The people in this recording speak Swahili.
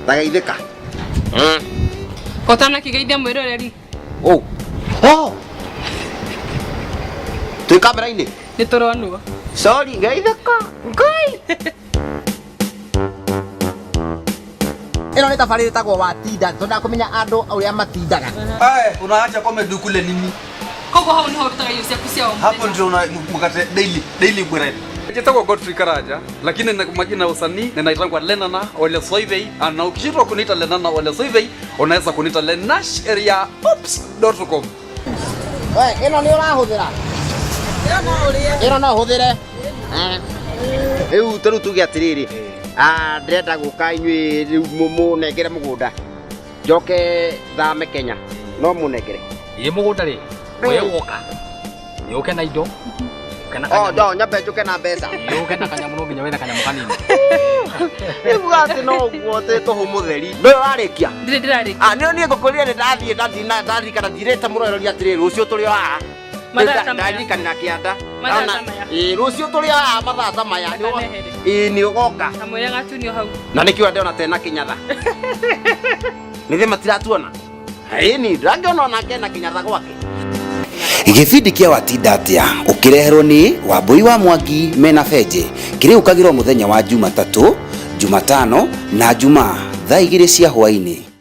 Tageithika. Kotana kigeithia mwiroreri. Twi kamera-ini. Ni turonwo. Sorry, geithika. Ngai. Ino ni tafari tagwo watinda, tonda kumenya andu uria matindaga. Unaacha comedy kule nini? Kogo hau niho rutaga hiyo siku cia ombe. Hapo ndio mkate daily bread. Jitagwa Godfrey Karaja, lakini na majina ya usanii ninaitangwa Lenana Ole Soivei, na ukishindwa kuniita Lenana Ole Soivei, unaweza kuniita lenashareaops.com. Ino ni urahuthira. Ino no huthire. Riu tuge atiriri. Ndirenda guka inyui riu munengere mugunda. Njoke thame Kenya. No munengere. Ii mugunda ri. We woka. Yoke na indo. No, nyabe njuke na mbeca. Yoke na kanyamu nginya wena kanyamu kanini. Ibu ati no guote tuhu mutheri. No warikia. Ndirarikia. Nio ni ngukuria ni ndathie ndathi kana ndirete muroreri atiriri rucio turi haha. Ndarika na kianda. Rucio turi haha mathaa maya ni ugoka. Kamwira gatunio hau. Na nikio ndona tena kinyatha. Nithe matiratuona. Ni ndangiona nake na kinyatha gwake. Gĩbindi kĩa Watinda Atĩa ũkĩreherwo nĩ Wambui wa Mwangi mena Benje kĩrĩũkagĩrwo mũthenya wa Jumatatũ, Jumatano na Jumaa thaa 2 cia hwaĩ-inĩ.